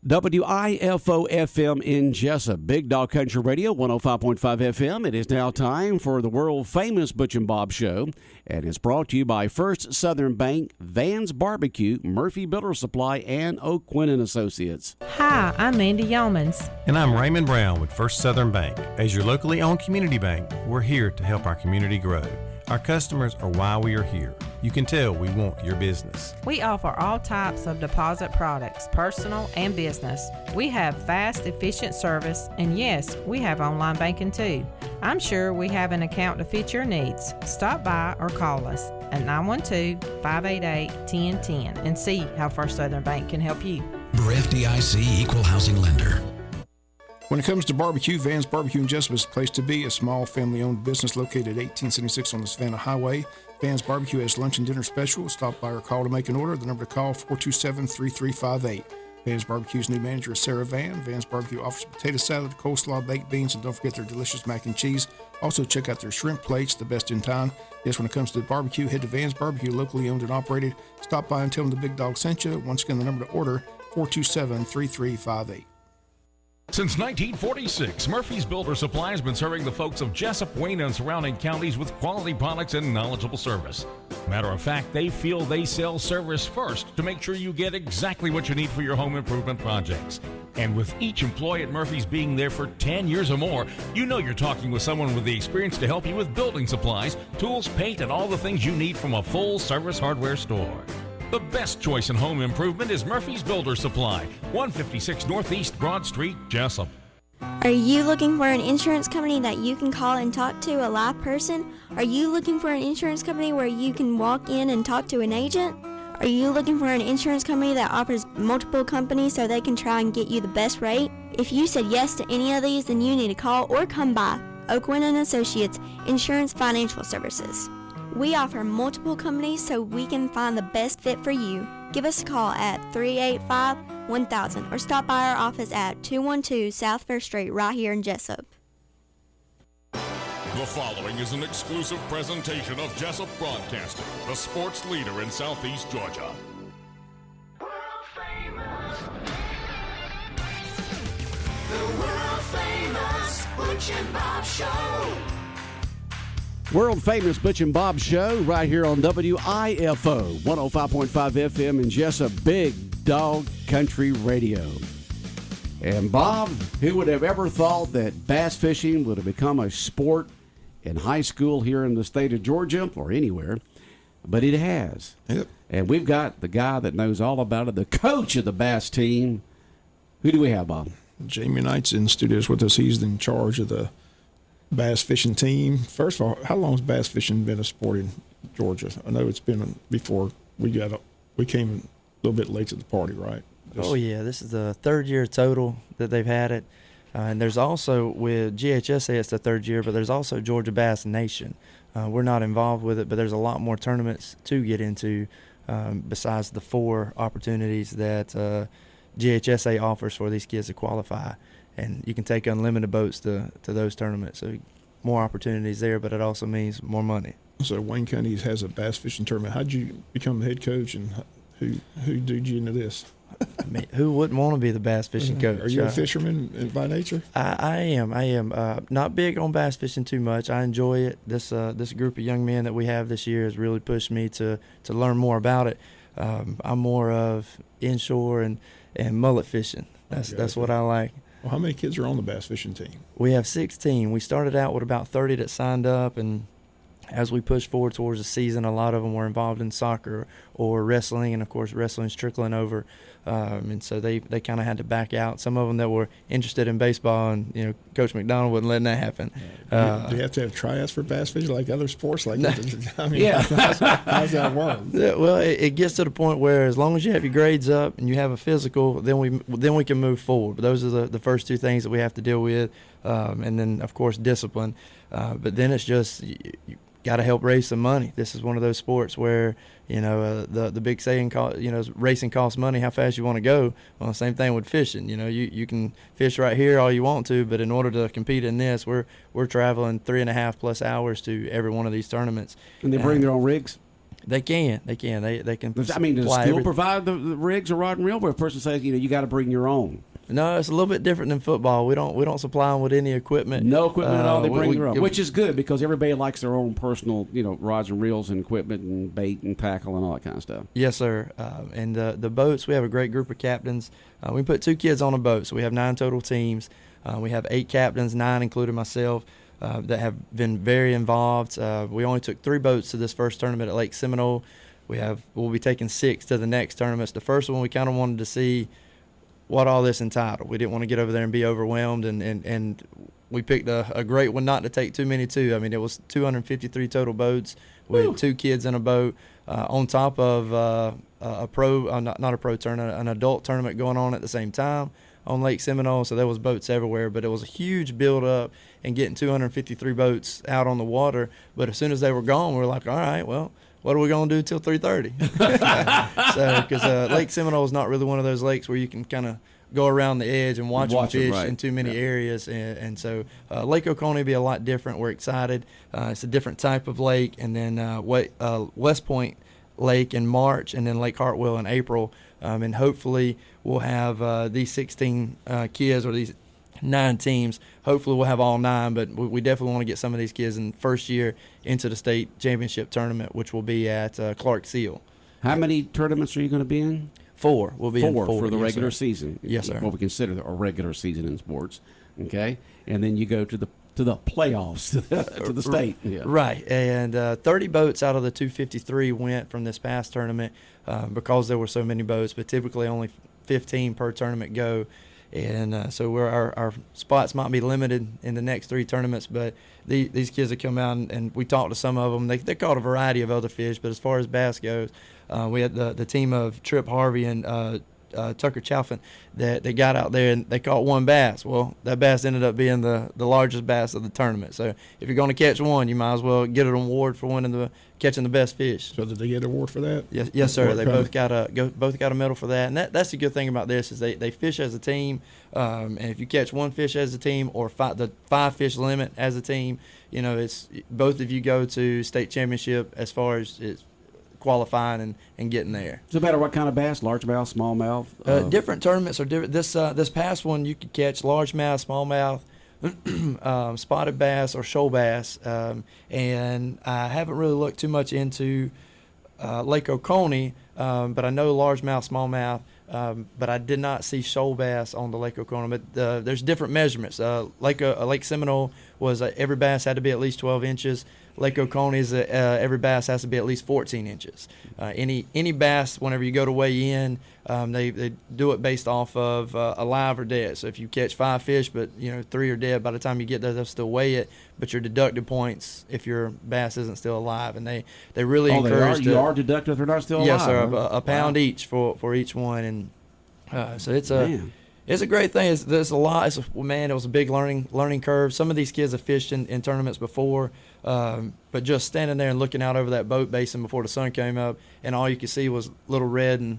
WIFO-FM in Jesup, Big Dog Country Radio, 105.5 FM. It is now time for the world-famous Butch and Bob Show, and it's brought to you by First Southern Bank, Van's Barbecue, Murphy Builder Supply, and O'Quinn & Associates. Hi, I'm Mandy Yeomans. And I'm Raymond Brown with First Southern Bank. As your locally owned community bank, we're here to help our community grow. Our customers are why we are here. You can tell we want your business. We offer all types of deposit products, personal and business. We have fast, efficient service, and yes, we have online banking too. I'm sure we have an account to fit your needs. Stop by or call us at 912-588-1010 and see how First Southern Bank can help you. We're FDIC Equal Housing Lender. When it comes to barbecue, Van's Barbecue in Jesup is the place to be. A small family-owned business located at 1876 on the Savannah Highway. Van's Barbecue has lunch and dinner special. Stop by or call to make an order. The number to call, 427-3358. Van's Barbecue's new manager is Sarah Van. Van's Barbecue offers potato salad, coleslaw, baked beans, and don't forget their delicious mac and cheese. Also, check out their shrimp plates, the best in town. Yes, when it comes to the barbecue, head to Van's Barbecue, locally owned and operated. Stop by and tell them the Big Dog sent you. Once again, the number to order, 427-3358. Since 1946, Murphy's Builder Supply has been serving the folks of Jesup, Wayne, and surrounding counties with quality products and knowledgeable service. Matter of fact, they feel they sell service first to make sure you get exactly what you need for your home improvement projects. And with each employee at Murphy's being there for 10 years or more, you know you're talking with someone with the experience to help you with building supplies, tools, paint, and all the things you need from a full-service hardware store. The best choice in home improvement is Murphy's Builder Supply, 156 Northeast Broad Street, Jesup. Are you looking for an insurance company that you can call and talk to a live person? Are you looking for an insurance company where you can walk in and talk to an agent? Are you looking for an insurance company that offers multiple companies so they can try and get you the best rate? If you said yes to any of these, then you need to call or come by O'Quinn & Associates Insurance Financial Services. We offer multiple companies so we can find the best fit for you. Give us a call at 385-1000 or stop by our office at 212 South First Street right here in Jesup. The following is an exclusive presentation of Jesup Broadcasting, the sports leader in Southeast Georgia. World famous. The world famous Butch and Bob Show. World-famous Butch and Bob Show right here on WIFO, 105.5 FM in Jesup, Big Dog Country Radio. And Bob, who would have ever thought that bass fishing would have become a sport in high school here in the state of Georgia or anywhere? But it has. Yep. And we've got the guy that knows all about it, the coach of the bass team. Who do we have, Bob? Jamie Knight's in the studios with us. He's in charge of the bass fishing team. First of all, how long has bass fishing been a sport in Georgia? I know it's been before we came a little bit late to the party, right? Oh yeah, this is the third year total that they've had it, and there's also with GHSA it's the third year, but there's also Georgia Bass Nation. We're not involved with it, but there's a lot more tournaments to get into besides the 4 opportunities that GHSA offers for these kids to qualify. And you can take unlimited boats to those tournaments. So more opportunities there, but it also means more money. So Wayne County has a bass fishing tournament. How did you become the head coach, and who did you into this? I mean, who wouldn't want to be the bass fishing coach? Are you a fisherman by nature? I am. Not big on bass fishing too much. I enjoy it. This group of young men that we have this year has really pushed me to learn more about it. I'm more of inshore and mullet fishing. That's what I like. Well, how many kids are on the bass fishing team? We have 16. We started out with about 30 that signed up, and as we pushed forward towards the season, a lot of them were involved in soccer or wrestling, and of course wrestling's trickling over, and so they kind of had to back out. Some of them that were interested in baseball, and Coach McDonald wouldn't let that happen. Do you have to have tryouts for bass fishing like other sports? Like, no. I mean, yeah. how's that work? Yeah, well, it gets to the point where as long as you have your grades up and you have a physical, then we can move forward. But those are the first 2 things that we have to deal with, and then of course discipline. But then it's just you got to help raise some money. This is one of those sports where the big saying, racing costs money. How fast you want to go? Well, the same thing with fishing. You can fish right here all you want to, but in order to compete in this, we're traveling 3.5+ hours to every one of these tournaments. And they bring their own rigs. They can. They can. They can. I mean, does supply school everything. provide the rigs or rod and reel, where a person says, you got to bring your own? No, it's a little bit different than football. We don't supply them with any equipment. No equipment at all. They bring their own, we- which is good because everybody likes their own personal, rods and reels and equipment and bait and tackle and all that kind of stuff. Yes, sir. And the boats, we have a great group of captains. We put 2 kids on a boat, so we have 9 total teams. We have 8 captains, 9 including myself, that have been very involved. We only took 3 boats to this first tournament at Lake Seminole. We'll be taking 6 to the next tournaments. The first one we kind of wanted to see what all this entitled. We didn't want to get over there and be overwhelmed, and we picked a great one not to take too many too. I mean, it was 253 total boats with 2 kids in a boat, on top of a pro, not a pro tournament, an adult tournament going on at the same time on Lake Seminole. So there was boats everywhere, but it was a huge build up and getting 253 boats out on the water. But as soon as they were gone, we were like, all right, well, what are we going to do till 3:30? So, because Lake Seminole is not really one of those lakes where you can kind of go around the edge and watch them fish in too many areas. And so Lake Oconee will be a lot different. We're excited. It's a different type of lake. And then West Point Lake in March, and then Lake Hartwell in April. And hopefully we'll have these 16 kids, or these 9 teams. Hopefully we'll have all 9, but we definitely want to get some of these kids in first year into the state championship tournament, which will be at Clark Seal. How many tournaments are you going to be in? 4. We'll be in 4 for the yes, regular sir. season. Yes, sir. What we consider a regular season in sports. Okay, and then you go to the playoffs to the state. Yeah. Right, and 30 boats out of the 253 went from this past tournament because there were so many boats, but typically only 15 per tournament go. And so our spots might be limited in the next 3 tournaments, but these kids have come out, and we talked to some of them. They caught a variety of other fish, but as far as bass goes, we had the team of Trip Harvey and Tucker Chalfin that they got out there, and they caught 1 bass. Well, that bass ended up being the largest bass of the tournament. So if you're going to catch one, you might as well get an award for catching the best fish. So did they get an award for that? Yes, sir. They both got a medal for that, and that's the good thing about this is they fish as a team. And if you catch 1 fish as a team, or the 5 fish limit as a team, it's both of you go to state championship as far as it's qualifying and getting there. Does it matter what kind of bass? Largemouth, smallmouth? Different tournaments are different. This past one you could catch largemouth, smallmouth, spotted bass, or shoal bass. And I haven't really looked too much into Lake Oconee, but I know largemouth, smallmouth. But I did not see shoal bass on the Lake Oconee. But there's different measurements. Lake Seminole was every bass had to be at least 12 inches. Lake Oconee is every bass has to be at least 14 inches. Any bass, whenever you go to weigh in, they do it based off of alive or dead. So if you catch 5 fish, but 3 are dead, by the time you get there, they'll still weigh it. But you're deducted points if your bass isn't still alive, and they really encourage. You are deducted if they're not still alive. Yes, sir. A pound each for each one, and so it's a. Man. It's a great thing. There's a lot. It was a big learning curve. Some of these kids have fished in tournaments before, but just standing there and looking out over that boat basin before the sun came up, and all you could see was little red and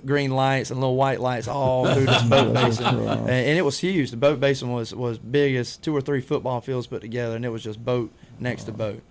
green lights and little white lights all through this boat basin. And it was huge. The boat basin was big as 2 or 3 football fields put together, and it was just boat next to boat.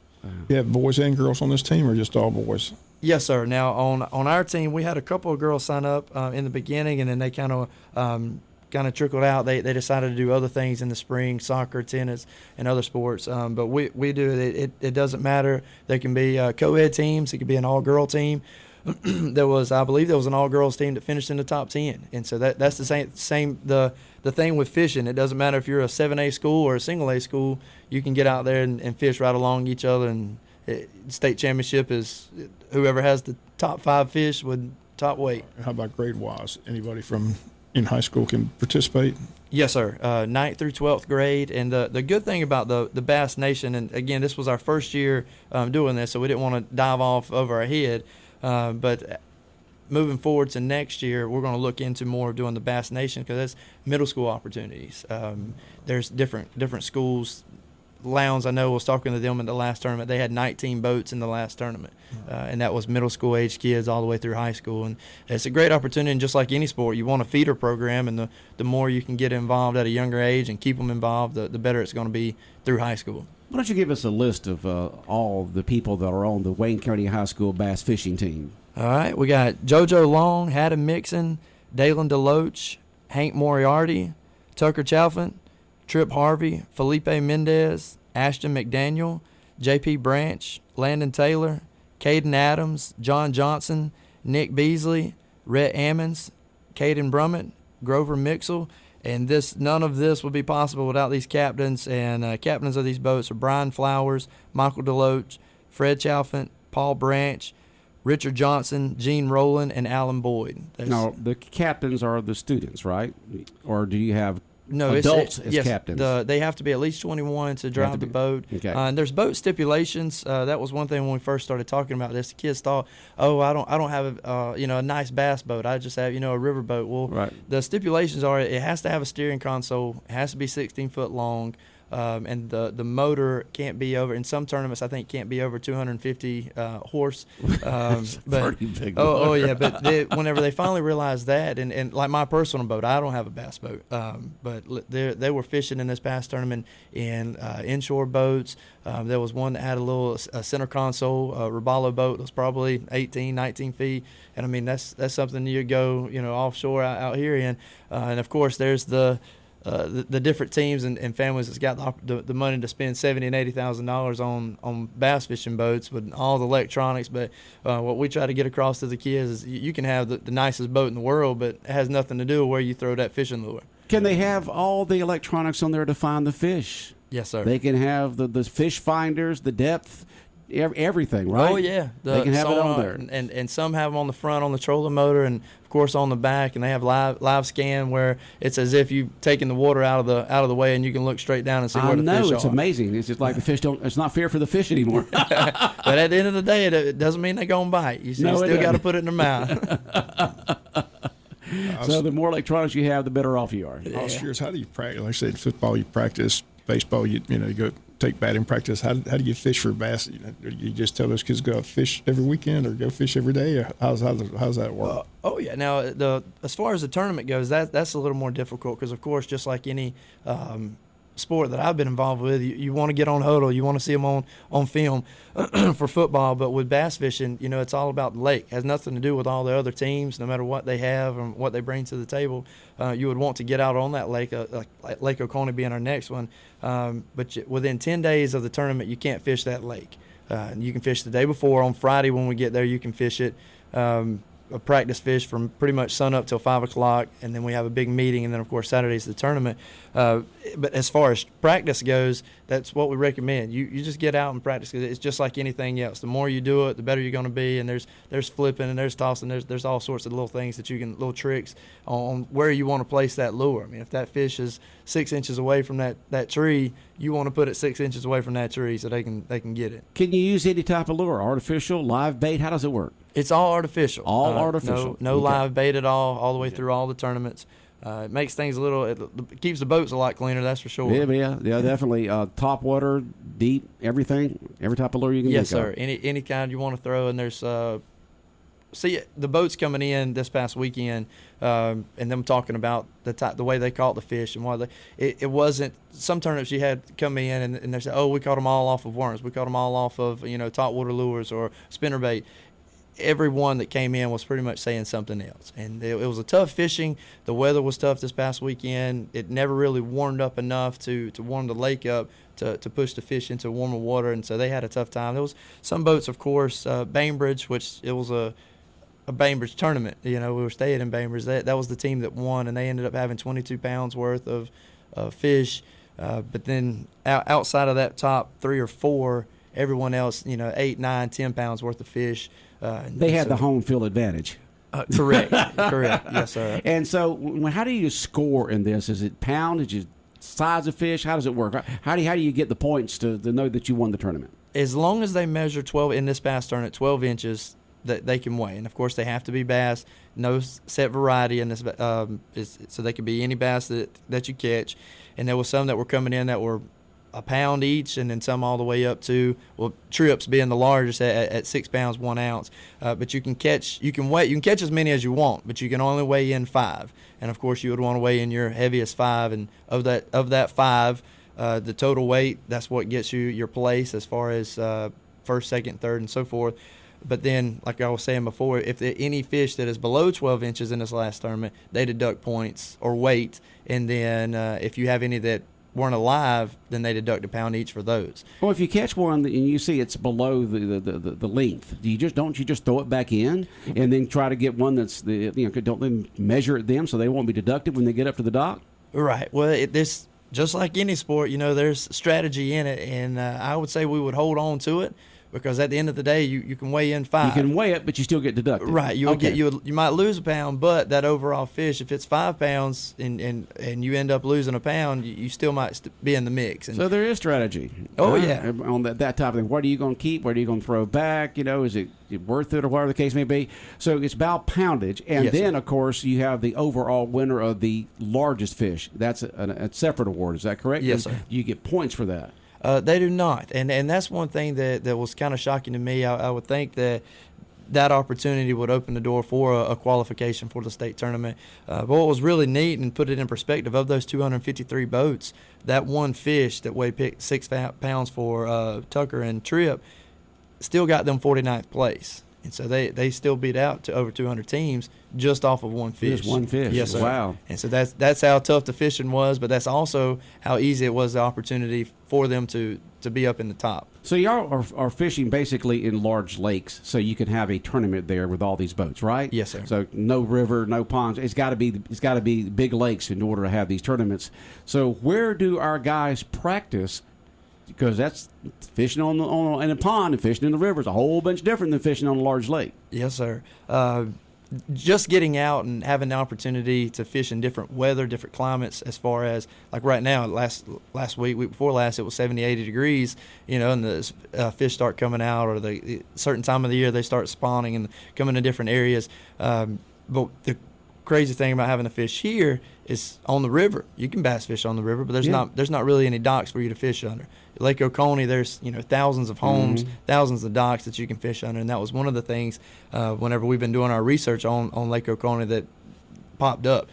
You have boys and girls on this team, or just all boys? Yes, sir. Now, on our team, we had a couple of girls sign up in the beginning, and then they kind of trickled out. They decided to do other things in the spring, soccer, tennis, and other sports. But we do it. It doesn't matter. There can be co-ed teams. It could be an all-girl team. I believe there was an all-girls team that finished in the top 10. And so that's the same. The thing with fishing, it doesn't matter if you're a 7A school or a single A school. You can get out there and fish right along each other, and state championship is whoever has the top 5 fish with top weight. How about grade-wise? Anybody from in high school can participate? Yes, sir. 9th through 12th grade. And the good thing about the Bass Nation, and again, this was our first year doing this, so we didn't want to dive off over our head. But moving forward to next year, we're going to look into more of doing the Bass Nation because that's middle school opportunities. There's different schools. Lowndes, I know, was talking to them in the last tournament. They had 19 boats in the last tournament, and that was middle school age kids all the way through high school. And it's a great opportunity. And just like any sport, you want a feeder program, and the more you can get involved at a younger age and keep them involved, the better it's going to be through high school. Why don't you give us a list of all the people that are on the Wayne County High School bass fishing team? All right, we got JoJo Long, Haddon Mixon, Dalen DeLoach, Hank Moriarty, Tucker Chalfant, Trip Harvey, Felipe Mendez, Ashton McDaniel, J.P. Branch, Landon Taylor, Caden Adams, John Johnson, Nick Beasley, Rhett Ammons, Caden Brummett, Grover Mixel, and none of this would be possible without these captains. And captains of these boats are Brian Flowers, Michael DeLoach, Fred Chalfant, Paul Branch, Richard Johnson, Gene Rowland, and Alan Boyd. Now, the captains are the students, right? Or do you have No, adults as yes, captains? they have to be at least 21 to drive the boat. Okay. And there's boat stipulations. That was one thing when we first started talking about this. The kids thought, "Oh, I don't have a nice bass boat. I just have a river boat." Well, right. The stipulations are it has to have a steering console. It has to be 16 foot long. And the motor can't be over, in some tournaments, I think, can't be over 250 horse. But pretty big oh yeah, but whenever they finally realized that, and like my personal boat, I don't have a bass boat, but they were fishing in this past tournament in inshore boats. There was one that had a center console Robalo boat that was probably 18, 19 feet, and I mean that's something you go offshore out here in, and of course there's the different teams and families that's got the money to spend $70,000 and $80,000 on bass fishing boats with all the electronics. But what we try to get across to the kids is you can have the nicest boat in the world, but it has nothing to do with where you throw that fishing lure. Can they have all the electronics on there to find the fish? Yes, sir. They can have the fish finders, the depth, everything, right? Oh, yeah. They can have it on there. And some have them on the front on the trolling motor and, of course, on the back. And they have live scan where it's as if you've taken the water out of the way and you can look straight down and see where the fish are. I know. It's amazing. It's just like the fish it's not fair for the fish anymore. But at the end of the day, it doesn't mean they're going to bite. You still got to put it in their mouth. So the more electronics you have, the better off you are. I was curious, how do you practice? Like I said, football, you practice. Baseball, you go take batting practice. How do you fish for bass? You just tell those kids to go fish every weekend or go fish every day? Or how's that work? Oh yeah. Now as far as the tournament goes, that's a little more difficult because of course, just like any sport that I've been involved with, you want to get on huddle, you want to see them on film for football. But with bass fishing, it's all about the lake. It has nothing to do with all the other teams, no matter what they have and what they bring to the table. You would want to get out on that lake, like Lake Oconee being our next one. But within 10 days of the tournament, you can't fish that lake. You can fish the day before. On Friday when we get there, you can fish it. A practice fish from pretty much sun up till 5 o'clock, and then we have a big meeting, and then of course Saturday's the tournament. But as far as practice goes, that's what we recommend. You just get out and practice because it's just like anything else. The more you do it, the better you're going to be. And there's flipping and there's tossing. There's all sorts of little things that little tricks on where you want to place that lure. I mean, if that fish is 6 inches away from that tree, you want to put it 6 inches away from that tree so they can get it. Can you use any type of lure? Artificial, live bait? How does it work? It's all artificial. All artificial. No live bait at all the way through all the tournaments. It makes things it keeps the boats a lot cleaner, that's for sure. Yeah, definitely. Top water, deep, everything, every type of lure you can Yes, think sir. of. Any kind you want to throw, and there's see the boats coming in this past weekend, and them talking about the way they caught the fish and why it wasn't. Some tournaments you had come in and they said, oh, we caught them all off of worms, we caught them all off of top water lures or spinnerbait. Everyone that came in was pretty much saying something else, and it was a tough fishing. The weather was tough this past weekend. It never really warmed up enough to warm the lake up to push the fish into warmer water, and so they had a tough time. There was some boats, of course, Bainbridge, which it was a Bainbridge tournament. We were staying in Bainbridge. That was the team that won, and they ended up having 22 pounds worth of fish. But then outside of that top 3 or 4, everyone else, 8, 9, 10 pounds worth of fish. They had the home field advantage. Correct. Yes, sir. And so, how do you score in this? Is it pound? Is it size of fish? How does it work? How do you get the points to know that you won the tournament? As long as they measure 12 in this past tournament, 12 inches that they can weigh, and of course they have to be bass. No set variety in this, so they could be any bass that you catch. And there was some that were coming in that were a pound each, and then some all the way up to trips being the largest at 6 pounds 1 ounce. But you can catch as many as you want, but you can only weigh in 5. And of course, you would want to weigh in your heaviest 5, and of that 5, The total weight, that's what gets you your place as far as first, second, third, and so forth. But then, like I was saying before, if any fish that is below 12 inches in this last tournament, they deduct points or weight. And then if you have any that weren't alive, then they deduct a pound each for those. Well, if you catch one and you see it's below the length, don't you just throw it back in and then try to get one that's don't they measure it them so they won't be deducted when they get up to the dock? Right. Well, this just like any sport, there's strategy in it, and I would say we would hold on to it. Because at the end of the day, you can weigh in 5. You can weigh it, but you still get deducted. Right. You might lose a pound, but that overall fish, if it's 5 pounds and you end up losing a pound, you still might be in the mix. And so there is strategy. Oh, yeah. On that type of thing. What are you going to keep? What are you going to throw back? Is it worth it or whatever the case may be? So it's about poundage. And then, of course, you have the overall winner of the largest fish. That's a separate award. Is that correct? Yes, sir. You get points for that. They do not, and that's one thing that was kind of shocking to me. I would think that opportunity would open the door for a qualification for the state tournament. But what was really neat, and put it in perspective, of those 253 boats, that one fish that weighed 6 pounds for Tucker and Tripp still got them 49th place. And so they still beat out to over 200 teams just off of one fish. Just one fish. Yes, sir. Wow. And so that's how tough the fishing was, but that's also how easy it was, the opportunity for them to be up in the top. So y'all are fishing basically in large lakes, so you can have a tournament there with all these boats, right? Yes, sir. So no river, no ponds. It's got to be big lakes in order to have these tournaments. So where do our guys practice? Because that's fishing in a pond and fishing in the river is a whole bunch different than fishing on a large lake. Yes, sir. Just getting out and having the opportunity to fish in different weather, different climates, as far as like right now, last week before last, it was 70, 80 degrees, and the fish start coming out, or the certain time of the year they start spawning and coming to different areas. But the crazy thing about having the fish here is on the river. You can bass fish on the river, but there's not really any docks for you to fish under. Lake Oconee, there's thousands of homes, thousands of docks that you can fish under, and that was one of the things whenever we've been doing our research on Lake Oconee that popped up.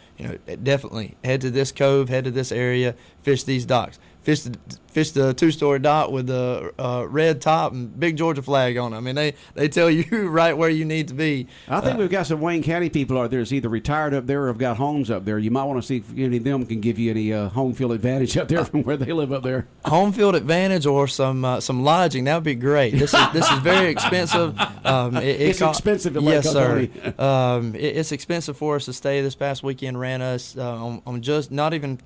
Definitely head to this cove, head to this area, fish these docks. Fish the 2-story dock with the red top and big Georgia flag on it. I mean, they tell you right where you need to be. I think we've got some Wayne County people out there that's either retired up there or have got homes up there. You might want to see if any of them can give you any home field advantage up there from where they live up there. Home field advantage or some lodging, that would be great. This is very expensive. It's expensive at Lake Oconee. Yes, sir. It's expensive for us to stay. This past weekend ran us on just not even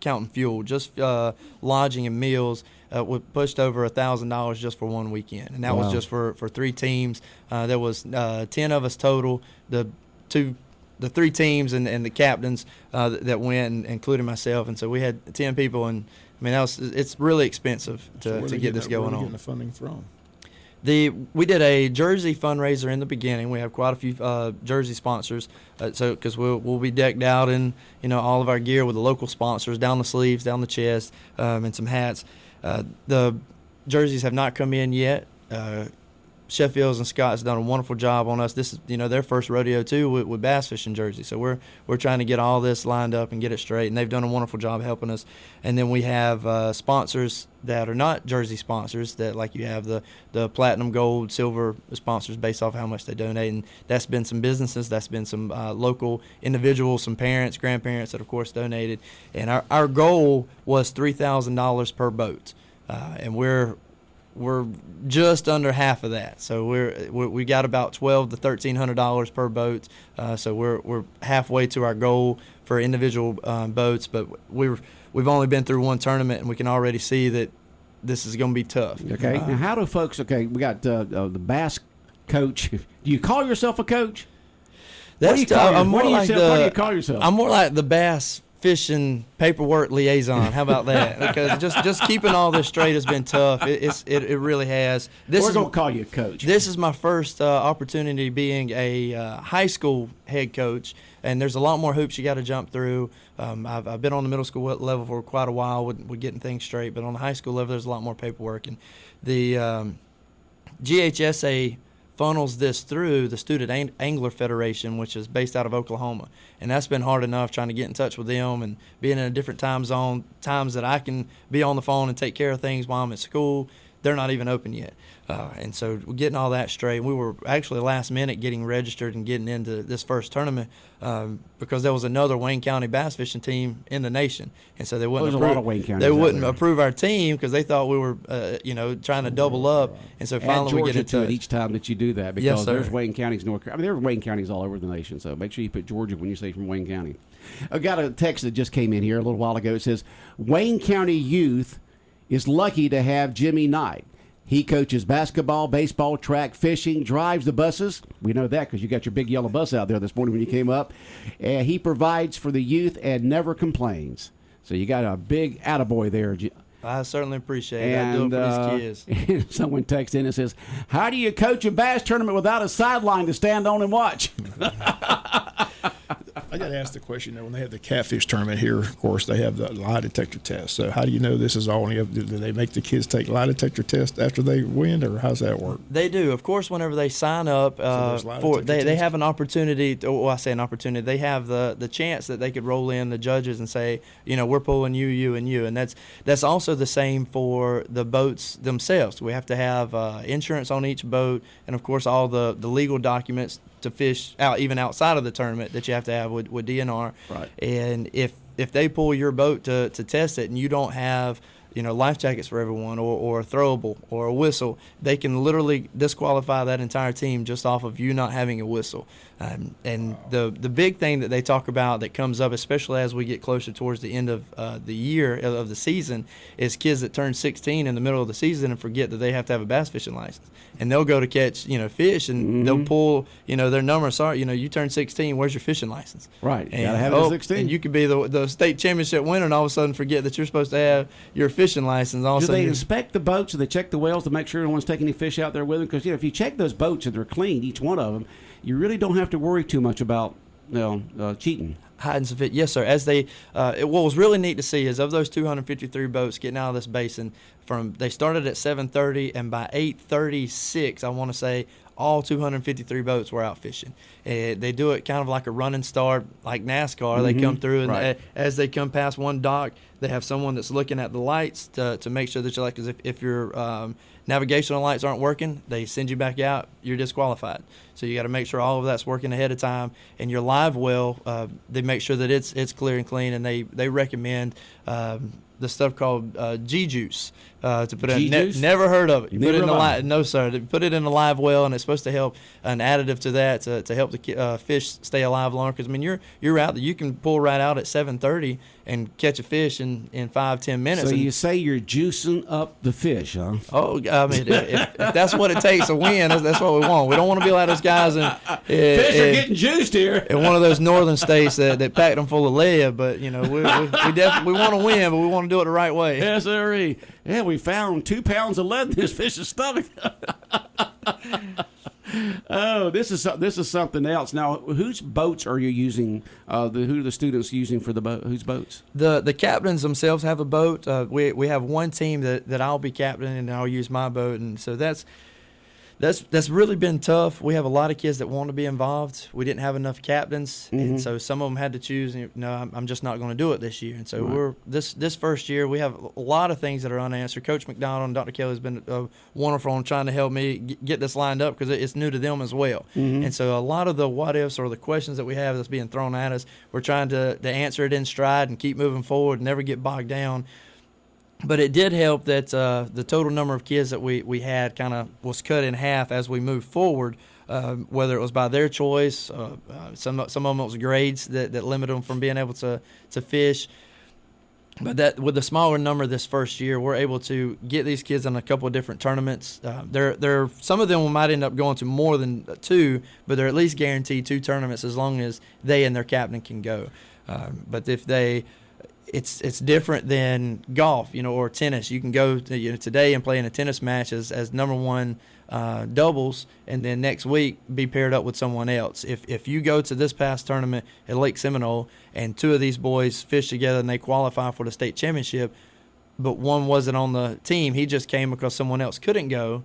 counting fuel, just lodging and meals. We pushed over $1,000 just for one weekend, and that was just for 3 teams. There was 10 of us total. The 3 teams and the captains that went, including myself, and so we had 10 people. And I mean, it's really expensive to get this going on. Where are you getting the funding from? We did a jersey fundraiser in the beginning. We have quite a few jersey sponsors, so because we'll be decked out in all of our gear with the local sponsors, down the sleeves, down the chest, and some hats. The jerseys have not come in yet. Sheffield's and Scott's done a wonderful job on us. This is their first rodeo too with bass fishing jerseys. So we're trying to get all this lined up and get it straight, and they've done a wonderful job helping us. And then we have sponsors that are not jersey sponsors, that like you have the platinum, gold, silver sponsors based off how much they donate, and that's been some businesses, that's been some local individuals, some parents, grandparents that of course donated. And our goal was $3,000 per boat, and we're just under half of that, so we got about $1,200 to $1,300 per boat. So we're halfway to our goal for individual boats, but we've only been through one tournament, and we can already see that this is going to be tough. Okay, now how do folks? Okay, we got the bass coach. Do you call yourself a coach? What do you call yourself? I'm more like the bass fishing paperwork liaison. How about that? Because just keeping all this straight has been tough. It really has. We're going to call you a coach. This is my first opportunity being a high school head coach, and there's a lot more hoops you got to jump through. I've been on the middle school level for quite a while with getting things straight, but on the high school level there's a lot more paperwork. And the GHSA funnels this through the Student Angler Federation, which is based out of Oklahoma. And that's been hard enough trying to get in touch with them and being in a different time zone, times that I can be on the phone and take care of things while I'm at school. They're not even open yet. And so getting all that straight, we were actually last minute getting registered and getting into this first tournament because there was another Wayne County bass fishing team in the nation. And so they wouldn't approve our team because they thought we were, trying to double up. And so finally we get into it each time that you do that because yes, there's Wayne Counties, there's Wayne Counties all over the nation. So make sure you put Georgia when you say from Wayne County. I got a text that just came in here a little while ago. It says, Wayne County youth is lucky to have Jimmy Knight. He coaches basketball, baseball, track, fishing, drives the buses. We know that because you got your big yellow bus out there this morning when you came up. He provides for the youth and never complains. So you got a big attaboy there. I certainly appreciate it. I do it for these kids. Someone texts in and says, how do you coach a bass tournament without a sideline to stand on and watch? I got to ask the question, when they have the catfish tournament here, of course, they have the lie detector test. So how do you know this is all? Do they make the kids take lie detector tests after they win, or how's that work? They do. Of course, whenever they sign up, they have an opportunity. I say an opportunity. They have the chance that they could roll in the judges and say, we're pulling you, you, and you. And that's also the same for the boats themselves. We have to have insurance on each boat, and, of course, all the legal documents to fish out, even outside of the tournament, that you have to have with DNR. Right. And if they pull your boat to test it and you don't have life jackets for everyone or a throwable or a whistle, they can literally disqualify that entire team just off of you not having a whistle. And the big thing that they talk about that comes up, especially as we get closer towards the end of the year of the season, is kids that turn 16 in the middle of the season and forget that they have to have a bass fishing license. And they'll go to catch, fish, and they'll pull, their number. Sorry, you turned 16. Where's your fishing license? Right. And, gotta have it at 16. And you could be the state championship winner, and all of a sudden forget that you're supposed to have your fishing license. Do they inspect the boats? Do they check the wells to make sure no one's taking any fish out there with them? Because if you check those boats and they're clean, each one of them, you really don't have to worry too much about cheating. Hiding some fish, yes, sir. As what was really neat to see is of those 253 boats getting out of this basin, they started at 7:30, and by 8:36, I want to say all 253 boats were out fishing. They do it kind of like a running start, like NASCAR. Mm-hmm. They come through, and as they come past one dock, they have someone that's looking at the lights to make sure that you're because if your navigational lights aren't working, they send you back out. You're disqualified. So you got to make sure all of that's working ahead of time. And your live well, they make sure that it's clear and clean, and they recommend the stuff called G-Juice to put in. Never heard of it. You put it in the no, sir. Put it in a live well, and it's supposed to help an additive to that to help the fish stay alive longer. Because you're out there. You can pull right out at 7:30 and catch a fish in 5-10 minutes. So you say you're juicing up the fish, huh? Oh, I mean, if that's what it takes to win, that's what we want. We don't want to be like those guys fish are getting juiced here in one of those northern states that packed them full of lead. But we definitely want to win, but we want to do it the right way. Yes, sir. Yeah, we found 2 pounds of lead in this fish's stomach. Oh, this is something else. Now, whose boats are you using? Who are the students using for the boat? Whose boats? The captains themselves have a boat. We have one team that I'll be captaining, and I'll use my boat, and so that's really been tough. We have a lot of kids that want to be involved. We didn't have enough captains, and so some of them had to choose. No, I'm just not going to do it this year. And so we're this first year we have a lot of things that are unanswered. Coach McDonald and Dr. Kelly has been wonderful on trying to help me get this lined up because it's new to them as well. And so a lot of the what ifs or the questions that we have that's being thrown at us, we're trying to answer it in stride and keep moving forward and never get bogged down. But it did help that the total number of kids that we had kind of was cut in half as we moved forward, whether it was by their choice. Some of them it was grades that limited them from being able to fish. But that with the smaller number this first year, we're able to get these kids in a couple of different tournaments. Some of them might end up going to more than 2, but they're at least guaranteed 2 tournaments as long as they and their captain can go. But if they It's different than golf, or tennis. You can go today and play in a tennis match as number one doubles, and then next week be paired up with someone else. If you go to this past tournament at Lake Seminole and 2 of these boys fish together and they qualify for the state championship, but one wasn't on the team, he just came because someone else couldn't go,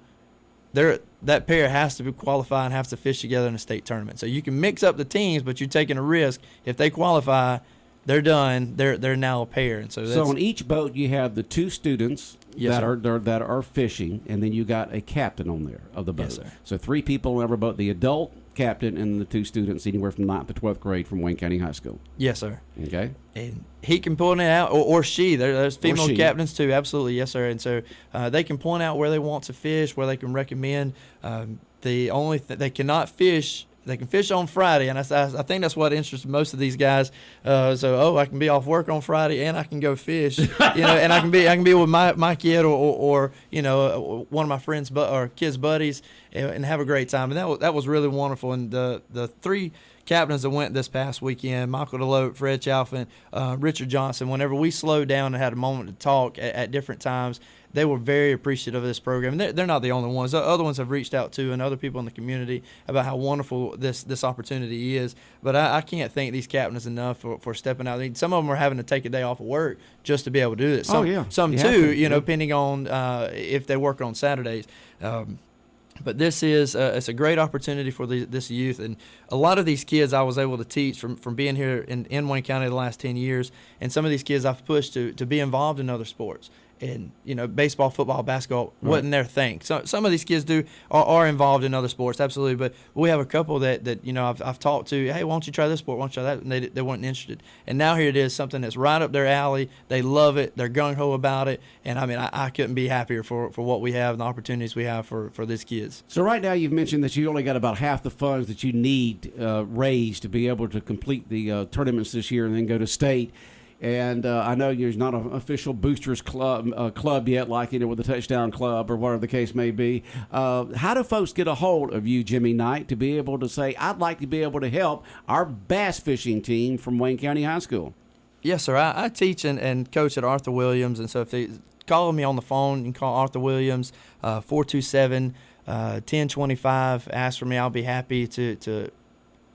that pair has to be qualified and have to fish together in a state tournament. So you can mix up the teams, but you're taking a risk. If they qualify, they're done. They're now a pair. And so on each boat you have the 2 students that are fishing, and then you got a captain on there of the boat. Yes, sir. So 3 people on every boat: the adult captain and the 2 students, anywhere from 9th to 12th grade from Wayne County High School. Yes, sir. Okay. And he can point it out, or she. There's female she. captains too. Absolutely, yes, sir. And so they can point out where they want to fish, where they can recommend. The only they cannot fish. They can fish on Friday, and I think that's what interests most of these guys. I can be off work on Friday and I can go fish, and I can be with my kid or one of my friends or kids' buddies and have a great time. And that was really wonderful. And the 3 captains that went this past weekend, Michael DeLope, Fred Chalfin, Richard Johnson, whenever we slowed down and had a moment to talk at different times, they were very appreciative of this program. And they're not the only ones. The other ones have reached out too, and other people in the community about how wonderful this opportunity is. But I can't thank these captains enough for stepping out. I mean, some of them are having to take a day off of work just to be able to do this. Some too, depending on if they work on Saturdays. But this is it's a great opportunity for this youth, and a lot of these kids I was able to teach from being here in Wayne County the last 10 years, and some of these kids I've pushed to be involved in other sports. And baseball, football, basketball wasn't their thing. So some of these kids are involved in other sports, absolutely. But we have a couple that I've talked to. Hey, why don't you try this sport? Why don't you try that? And they weren't interested. And now here it is, something that's right up their alley. They love it. They're gung ho about it. And I mean, I couldn't be happier for what we have and the opportunities we have for these kids. So right now you've mentioned that you only got about half the funds that you need raised to be able to complete the tournaments this year and then go to state. And I know there's not an official boosters club yet, like with the Touchdown Club or whatever the case may be. How do folks get a hold of you, Jimmy Knight, to be able to say, I'd like to be able to help our bass fishing team from Wayne County High School? Yes, sir. I teach and coach at Arthur Williams, and so if they call me on the phone, you can call Arthur Williams, 427-1025. Ask for me. I'll be happy to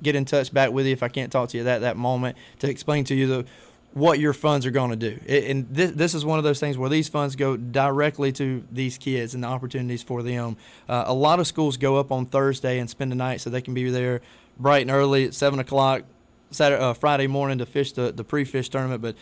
get in touch back with you if I can't talk to you at that moment to explain to you what your funds are going to do. And this is one of those things where these funds go directly to these kids and the opportunities for them. A lot of schools go up on Thursday and spend the night so they can be there bright and early at 7 o'clock Friday morning to fish the pre-fish tournament. But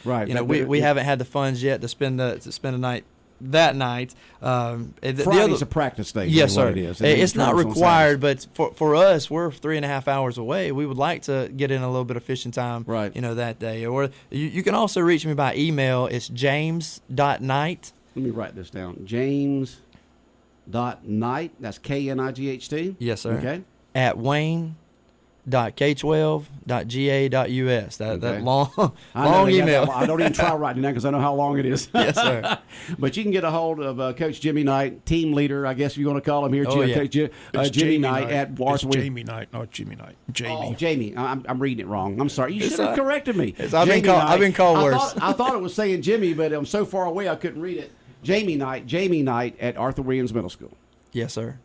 we haven't had the funds yet to spend the night that night. Friday's a practice day. Yes, sir. It is. It's not required, but for us, we're 3.5 hours away. We would like to get in a little bit of fishing time, that day. Or you can also reach me by email. It's james.knight. Let me write this down. James.Knight. That's Knight. Yes, sir. Okay. At Wayne.K12.ga.us. That long email. I don't even try writing that because I know how long it is. Yes, sir. But you can get a hold of Coach Jimmy Knight, team leader, I guess if you want to call him here. Coach Jimmy Knight at Arthur. It's Jamie Knight, not Jimmy Knight. Jamie. Oh, Jamie. I'm reading it wrong. I'm sorry. You should have corrected me. I've been called worse. I thought it was saying Jimmy, but I'm so far away I couldn't read it. Jamie Knight at Arthur Williams Middle School. Yes, sir.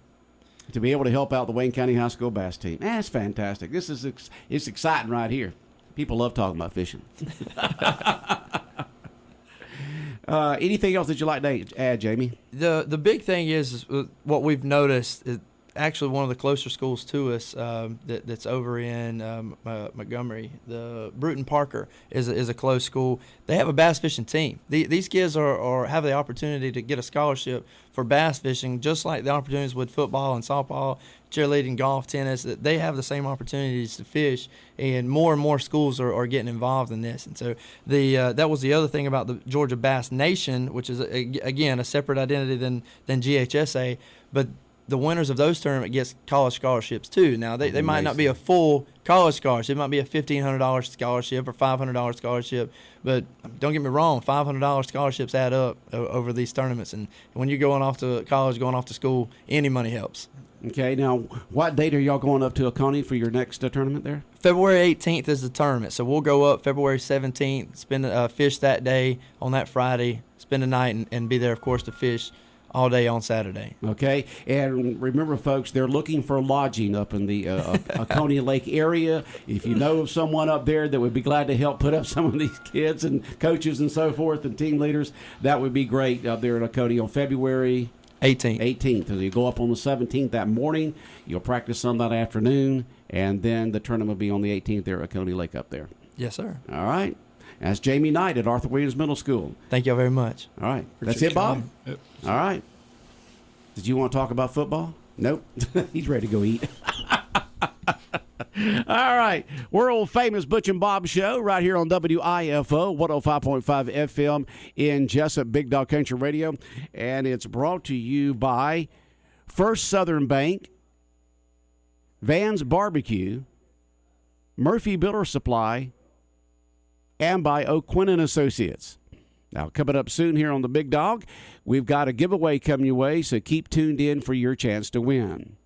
To be able to help out the Wayne County High School bass team. That's fantastic. It's exciting right here. People love talking about fishing. Anything else that you'd like to add, Jamie? The big thing is what we've noticed is actually one of the closer schools to us that's over in Montgomery. The Bruton Parker is a close school. They have a bass fishing team. These kids have the opportunity to get a scholarship for bass fishing, just like the opportunities with football and softball, cheerleading, golf, tennis. They have the same opportunities to fish, and more schools are getting involved in this. And so that was the other thing about the Georgia Bass Nation, which is again a separate identity than GHSA, but the winners of those tournaments gets college scholarships too. Now they might not be a full college scholarship. It might be a $1,500 scholarship or $500 scholarship. But don't get me wrong, $500 scholarships add up over these tournaments. And when you're going off to college, going off to school, any money helps. Okay. Now, what date are y'all going up to Oconee for your next tournament there? February 18th is the tournament. So we'll go up February 17th, spend fish that day on that Friday, spend the night, and be there, of course, to fish all day on Saturday. Okay. And remember, folks, they're looking for lodging up in the Oconee Lake area. If you know of someone up there that would be glad to help put up some of these kids and coaches and so forth and team leaders, that would be great up there in Oconee on February 18th. 18th. So you go up on the 17th that morning. You'll practice some that afternoon, and then the tournament will be on the 18th there at Coney Lake up there. Yes, sir. All right. That's Jamie Knight at Arthur Williams Middle School. Thank y'all very much. All right. Appreciate That's it, Bob? Yep. All right. Did you want to talk about football? Nope. He's ready to go eat. All right. World famous Butch and Bob show right here on WIFO 105.5 FM in Jesup, Big Dog Country Radio. And it's brought to you by First Southern Bank, Van's Barbecue, Murphy Builder Supply, and by O'Quinn & Associates. Now, coming up soon here on the Big Dog, we've got a giveaway coming your way, so keep tuned in for your chance to win.